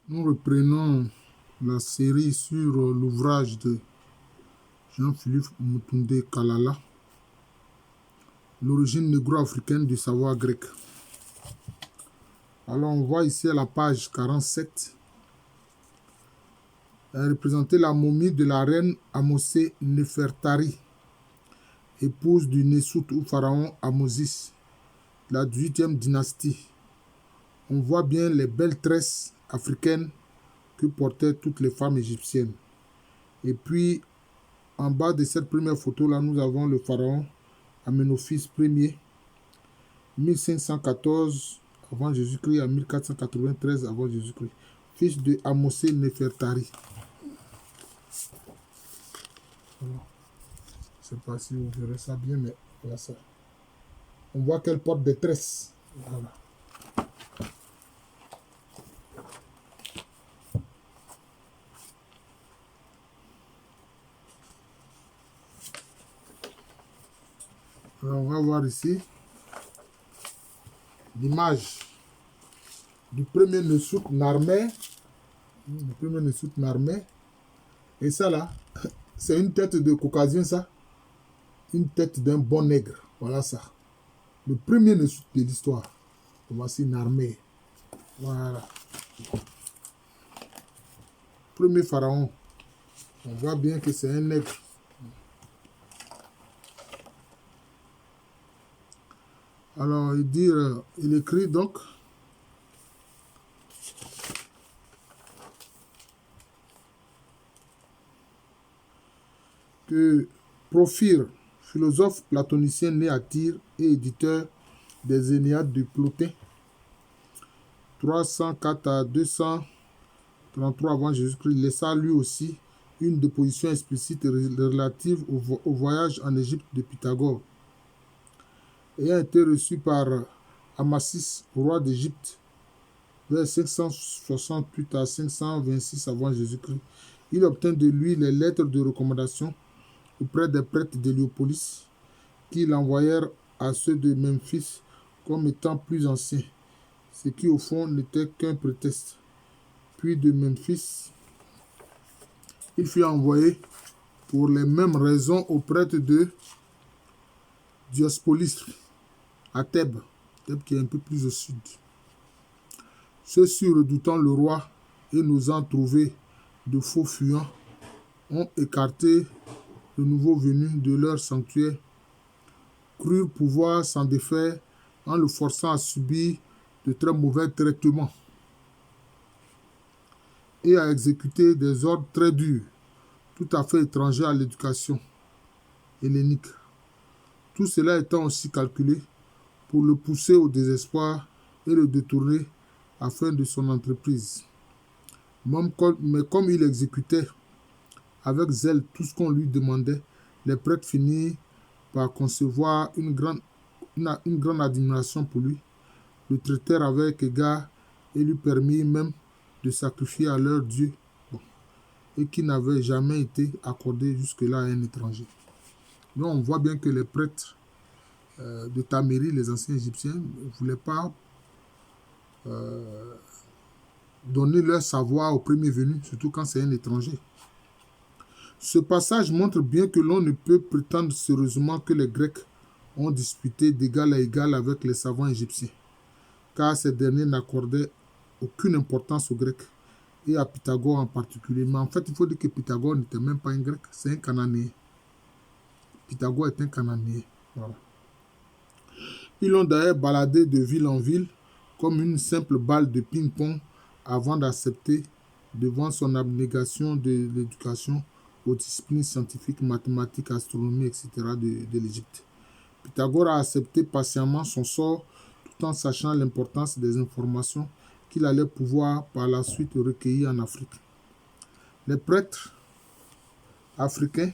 Nous reprenons la série sur l'ouvrage de Jean-Philippe Mutunde Kalala, l'origine négro-africaine du savoir grec. Alors on voit ici à la page 47, représenter la momie de la reine Amosé Nefertari, épouse du Nesut ou pharaon Amosis, la 18e dynastie. On voit bien les belles tresses africaines que portaient toutes les femmes égyptiennes. Et puis, en bas de cette première photo-là, nous avons le pharaon Amenophis Ier, 1514 avant Jésus-Christ à 1493 avant Jésus-Christ, fils de Amosé Nefertari. Je ne sais pas si vous verrez ça bien, mais voilà ça. On voit qu'elle porte des tresses. Voilà. Alors, on va voir ici l'image du premier Nesut Narmé. Le premier Nesut Narmé. Et ça là, c'est une tête de caucasien, ça. Une tête d'un bon nègre. Voilà ça. Le premier Nesut de l'histoire. Voici Narmé. Voilà. Premier pharaon. On voit bien que c'est un nègre. Alors, il écrit donc que Porphyre, philosophe platonicien né à Tyr et éditeur des Énéades de Plotin, 304 à 233 avant Jésus-Christ, laissa lui aussi une déposition explicite relative au voyage en Égypte de Pythagore, ayant été reçu par Amasis, roi d'Égypte, vers 568 à 526 avant Jésus-Christ. Il obtint de lui les lettres de recommandation auprès des prêtres d'Héliopolis, qui l'envoyèrent à ceux de Memphis comme étant plus anciens, ce qui au fond n'était qu'un prétexte. Puis de Memphis, il fut envoyé pour les mêmes raisons aux prêtres de Diospolis, à Thèbes qui est un peu plus au sud. Ceux-ci, redoutant le roi et n'osant trouver de faux fuyants, ont écarté le nouveau venu de leur sanctuaire, crurent pouvoir s'en défaire en le forçant à subir de très mauvais traitements et à exécuter des ordres très durs, tout à fait étrangers à l'éducation hellénique. Tout cela étant aussi calculé pour le pousser au désespoir et le détourner afin de son entreprise. Mais comme il exécutait avec zèle tout ce qu'on lui demandait, les prêtres finirent par concevoir une grande admiration pour lui, le traitèrent avec égard et lui permirent même de sacrifier à leur Dieu, et qui n'avait jamais été accordé jusque-là à un étranger. Donc on voit bien que les prêtres de Tamérie, les anciens Égyptiens, ne voulaient pas donner leur savoir au premier venu, surtout quand c'est un étranger. Ce passage montre bien que l'on ne peut prétendre sérieusement que les Grecs ont disputé d'égal à égal avec les savants égyptiens, car ces derniers n'accordaient aucune importance aux Grecs, et à Pythagore en particulier. Mais en fait, il faut dire que Pythagore n'était même pas un Grec, c'est un Cananéen. Pythagore est un Cananéen. Voilà. Ils l'ont d'ailleurs baladé de ville en ville comme une simple balle de ping-pong avant d'accepter, devant son abnégation de l'éducation aux disciplines scientifiques, mathématiques, astronomie, etc. de l'Égypte. Pythagore a accepté patiemment son sort tout en sachant l'importance des informations qu'il allait pouvoir par la suite recueillir en Afrique. Les prêtres africains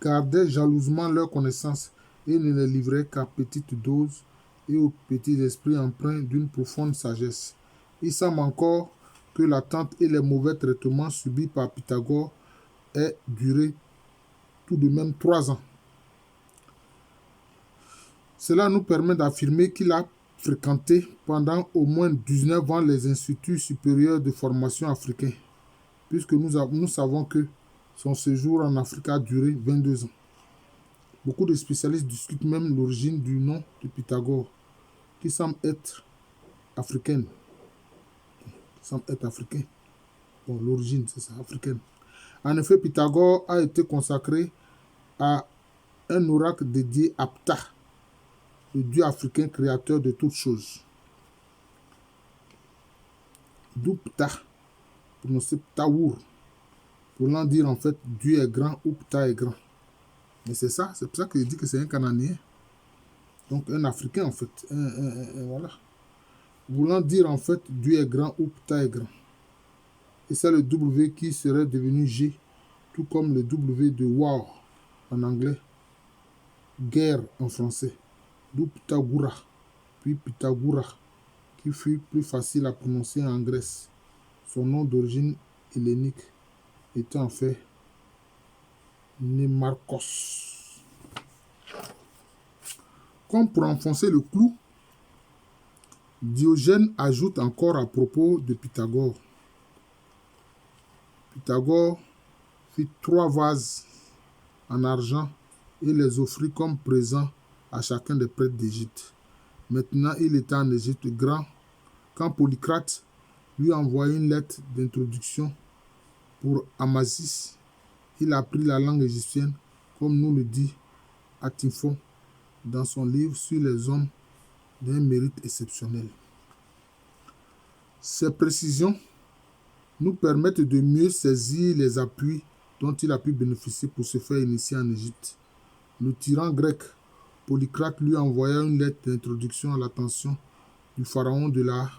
gardaient jalousement leurs connaissances et ne les livraient qu'à petite dose et aux petits esprits empreints d'une profonde sagesse. Il semble encore que l'attente et les mauvais traitements subis par Pythagore aient duré tout de même 3 ans. Cela nous permet d'affirmer qu'il a fréquenté pendant au moins 19 ans les instituts supérieurs de formation africains, puisque nous savons que son séjour en Afrique a duré 22 ans. Beaucoup de spécialistes discutent même l'origine du nom de Pythagore, qui semble être africaine. Bon, l'origine, c'est ça, africaine. En effet, Pythagore a été consacré à un oracle dédié à Ptah, le dieu africain créateur de toutes choses. D'où Ptah, prononcé Ptaour, voulant dire en fait Dieu est grand ou Ptah est grand. Mais c'est ça, c'est pour ça que je dis que c'est un Cananéen. Donc un Africain en fait. Voilà. Voulant dire en fait Dieu est grand ou Ptah est grand. Et c'est le W qui serait devenu G, tout comme le W de war en anglais, guerre en français. D'où Pythagora, puis Pythagora, qui fut plus facile à prononcer en Grèce. Son nom d'origine hellénique était en fait Némarchos. Comme pour enfoncer le clou, Diogène ajoute encore à propos de Pythagore. Pythagore fit 3 vases en argent et les offrit comme présent à chacun des prêtres d'Égypte. Maintenant, il était en Égypte grand quand Polycrate lui envoya une lettre d'introduction pour Amasis. Il apprit la langue égyptienne, comme nous le dit Atyphon dans son livre sur les hommes d'un mérite exceptionnel. Ces précisions nous permettent de mieux saisir les appuis dont il a pu bénéficier pour se faire initier en Égypte. Le tyran grec Polycrate lui envoya une lettre d'introduction à l'attention du pharaon de la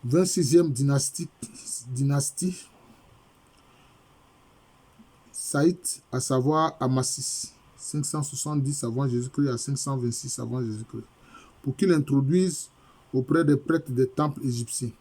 26e dynastie Saïte, à savoir Amasis, 570 avant Jésus-Christ à 526 avant Jésus-Christ, pour qu'il introduise auprès des prêtres des temples égyptiens.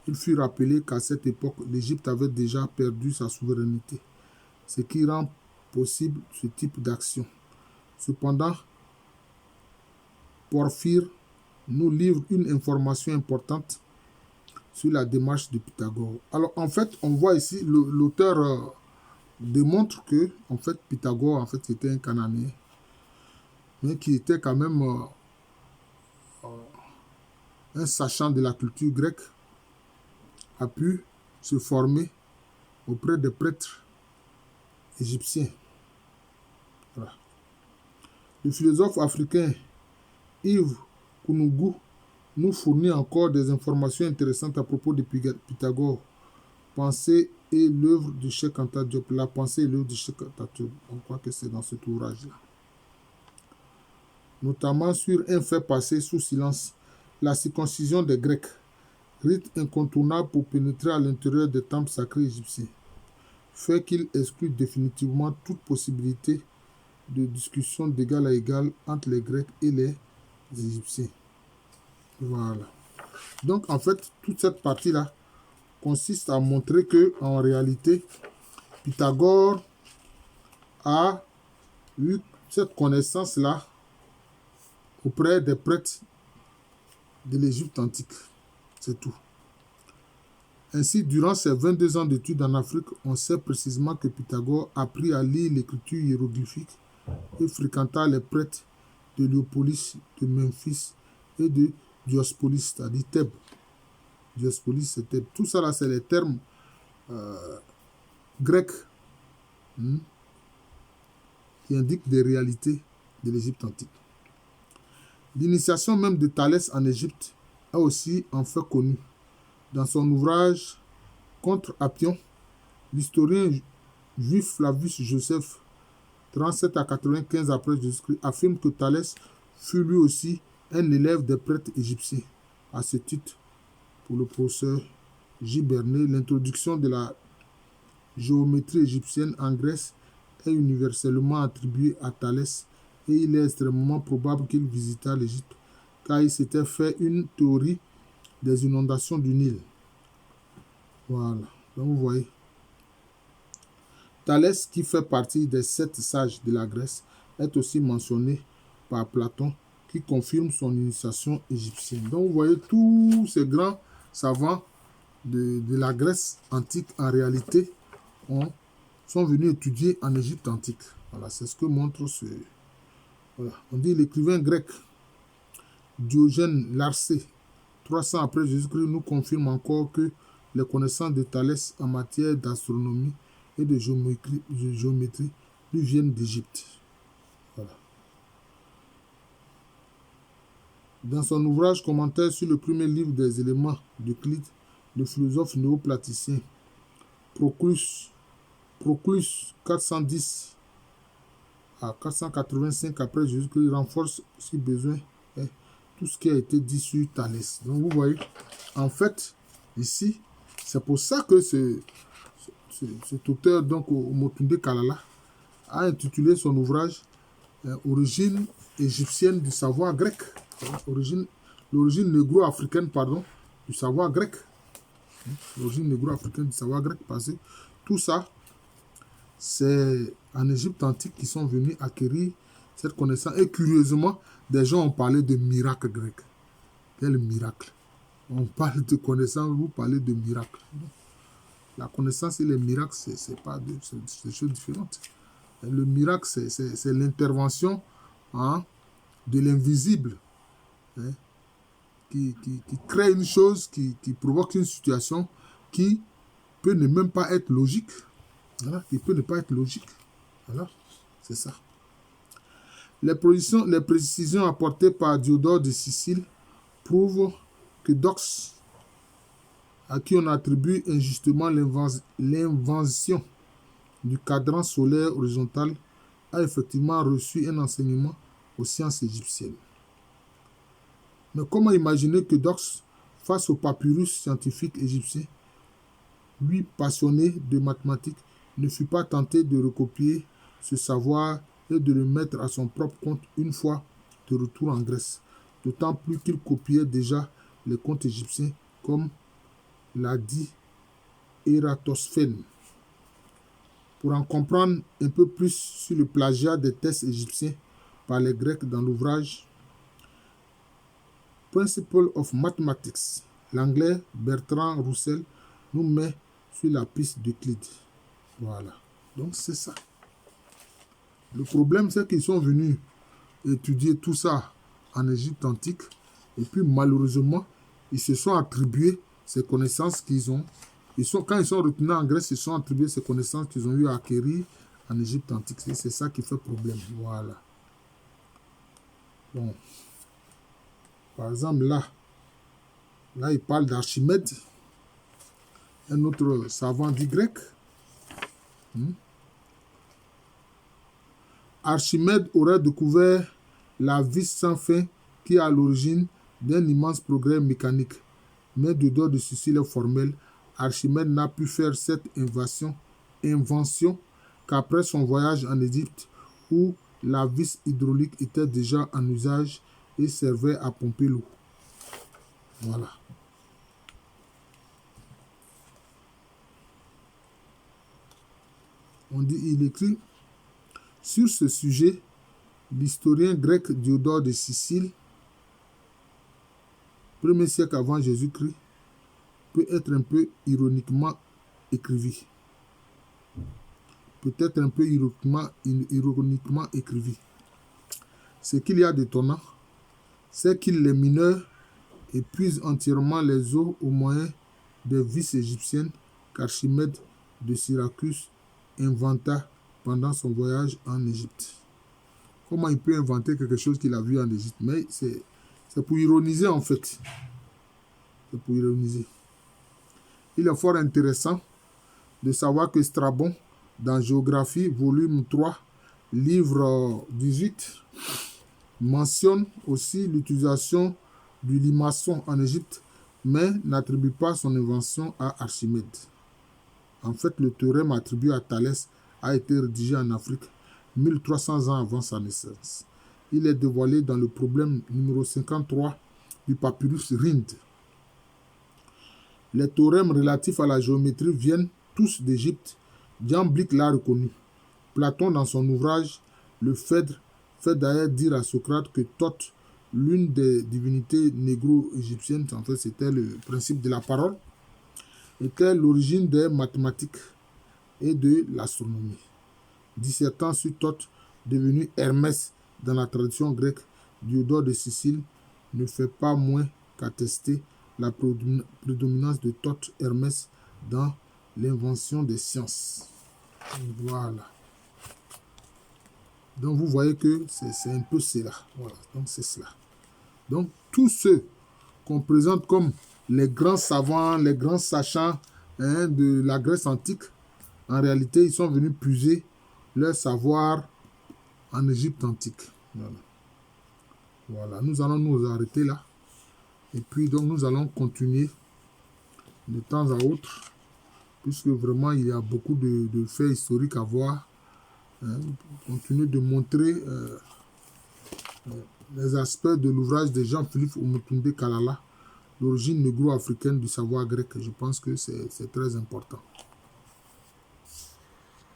Il fut rappelé qu'à cette époque, l'Égypte avait déjà perdu sa souveraineté, ce qui rend possible ce type d'action. Cependant, Porphyre nous livre une information importante sur la démarche de Pythagore. Alors, en fait, on voit ici, l'auteur démontre que, en fait, Pythagore, en fait, était un Cananéen, mais qui était quand même un sachant de la culture grecque, a pu se former auprès des prêtres égyptiens. Voilà. Le philosophe africain Yves Kounougou nous fournit encore des informations intéressantes à propos de Pythagore. Pensée et l'œuvre de Cheikh Anta Diop. La pensée et l'œuvre de Cheikh Anta Diop. On croit que c'est dans cet ouvrage-là. Notamment sur un fait passé sous silence, la circoncision des Grecs, rite incontournable pour pénétrer à l'intérieur des temples sacrés égyptiens, fait qu'il exclut définitivement toute possibilité de discussion d'égal à égal entre les Grecs et les Égyptiens. Voilà. Donc, en fait, toute cette partie-là consiste à montrer que, en réalité, Pythagore a eu cette connaissance-là auprès des prêtres de l'Égypte antique. C'est tout. Ainsi, durant ses 22 ans d'études en Afrique, on sait précisément que Pythagore apprit à lire l'écriture hiéroglyphique et fréquenta les prêtres de Léopolis, de Memphis et de Diospolis, c'est-à-dire Thèbes. Diospolis, c'est Thèbes. Tout ça, là, c'est les termes grecs qui indiquent des réalités de l'Égypte antique. L'initiation même de Thalès en Égypte est aussi en fait connue. Dans son ouvrage Contre Appion, l'historien juif Flavius Joseph, 37 à 95 après Jésus-Christ, affirme que Thalès fut lui aussi un élève des prêtres égyptiens. À ce titre, pour le professeur J. Bernet, l'introduction de la géométrie égyptienne en Grèce est universellement attribuée à Thalès et il est extrêmement probable qu'il visita l'Égypte car il s'était fait une théorie des inondations du Nil. Voilà, donc vous voyez. Thalès, qui fait partie des 7 sages de la Grèce, est aussi mentionné par Platon, qui confirme son initiation égyptienne. Donc vous voyez, tous ces grands savants de la Grèce antique, en réalité, sont venus étudier en Égypte antique. Voilà, c'est ce que montre ce... Voilà. On dit l'écrivain grec Diogène Larcée, 300 après Jésus-Christ, nous confirme encore que les connaissances de Thalès en matière d'astronomie et de géométrie lui viennent d'Égypte. Voilà. Dans son ouvrage commentaire sur le premier livre des éléments d'Euclide, le philosophe néoplaticien Proclus 410 à 485 après Jésus-Christ renforce, si besoin, tout ce qui a été dit sur Thalès. Donc vous voyez, en fait, ici, c'est pour ça que cet auteur, donc Omotunde Kalala, a intitulé son ouvrage Origine égyptienne du savoir grec. L'origine négro-africaine, pardon, du savoir grec. L'origine négro-africaine du savoir grec, parce que tout ça, c'est en Égypte antique qu'ils sont venus acquérir cette connaissance. Et curieusement, des gens ont parlé de miracle grec. Quel miracle? On parle de connaissance, vous parlez de miracle. La connaissance et les miracles, c'est des choses différentes. Et le miracle, c'est l'intervention de l'invisible, qui crée une chose, qui provoque une situation qui peut ne même pas être logique. Voilà, qui peut ne pas être logique. Voilà, c'est ça. Les précisions apportées par Diodore de Sicile prouvent que Dox, à qui on attribue injustement l'invention du cadran solaire horizontal, a effectivement reçu un enseignement aux sciences égyptiennes. Mais comment imaginer que Dox, face au papyrus scientifique égyptien, lui passionné de mathématiques, ne fut pas tenté de recopier ce savoir et de le mettre à son propre compte une fois de retour en Grèce, d'autant plus qu'il copiait déjà les contes égyptiens, comme l'a dit Ératosphène. Pour en comprendre un peu plus sur le plagiat des textes égyptiens par les Grecs dans l'ouvrage Principles of Mathematics, l'anglais Bertrand Russell nous met sur la piste d'Euclide. Voilà. Donc c'est ça. Le problème, c'est qu'ils sont venus étudier tout ça en Égypte antique. Et puis malheureusement, ils se sont attribués ces connaissances qu'ils ont. Quand ils sont retournés en Grèce, ils se sont attribués ces connaissances qu'ils ont eu à acquérir en Égypte antique. C'est ça qui fait problème. Voilà. Bon. Par exemple, là, il parle d'Archimède, un autre savant dit grec. Archimède aurait découvert la vis sans fin qui est à l'origine d'un immense progrès mécanique. Mais Diodore de Sicile est formel. Archimède n'a pu faire cette invention qu'après son voyage en Égypte, où la vis hydraulique était déjà en usage et servait à pomper l'eau. Voilà. Il écrit sur ce sujet, l'historien grec Diodore de Sicile, 1er siècle avant Jésus-Christ, peut être un peu ironiquement écrivi. Peut-être un peu ironiquement écrivi. Ce qu'il y a d'étonnant, c'est qu'il les mineurs épuisent entièrement les eaux au moyen des vis égyptiennes qu'Archimède de Syracuse inventa pendant son voyage en Égypte. Comment il peut inventer quelque chose qu'il a vu en Égypte? Mais c'est pour ironiser en fait. C'est pour ironiser. Il est fort intéressant de savoir que Strabon, dans Géographie, volume 3, livre 18, mentionne aussi l'utilisation du limaçon en Égypte, mais n'attribue pas son invention à Archimède. En fait, le théorème attribué à Thalès a été rédigé en Afrique 1300 ans avant sa naissance. Il est dévoilé dans le problème numéro 53 du papyrus Rind. Les théorèmes relatifs à la géométrie viennent tous d'Égypte. Jamblique l'a reconnu. Platon, dans son ouvrage Le Phèdre, fait d'ailleurs dire à Socrate que Thoth l'une des divinités négro-égyptiennes, en fait c'était le principe de la parole, était l'origine des mathématiques et de l'astronomie. Dissertant sur Thoth, devenu Hermès dans la tradition grecque, Diodore de Sicile ne fait pas moins qu'attester la prédominance de Thoth Hermès dans l'invention des sciences. Voilà. Donc vous voyez que c'est un peu cela. Voilà, donc c'est cela. Donc tous ceux qu'on présente comme les grands savants, les grands sachants de la Grèce antique, en réalité, ils sont venus puiser leur savoir en Égypte antique. Voilà. Voilà, nous allons nous arrêter là. Et puis donc nous allons continuer de temps à autre, puisque vraiment il y a beaucoup de faits historiques à voir. Continuer de montrer les aspects de l'ouvrage de Jean-Philippe Omotunde Kalala, l'origine négro-africaine du savoir grec. Je pense que c'est très important.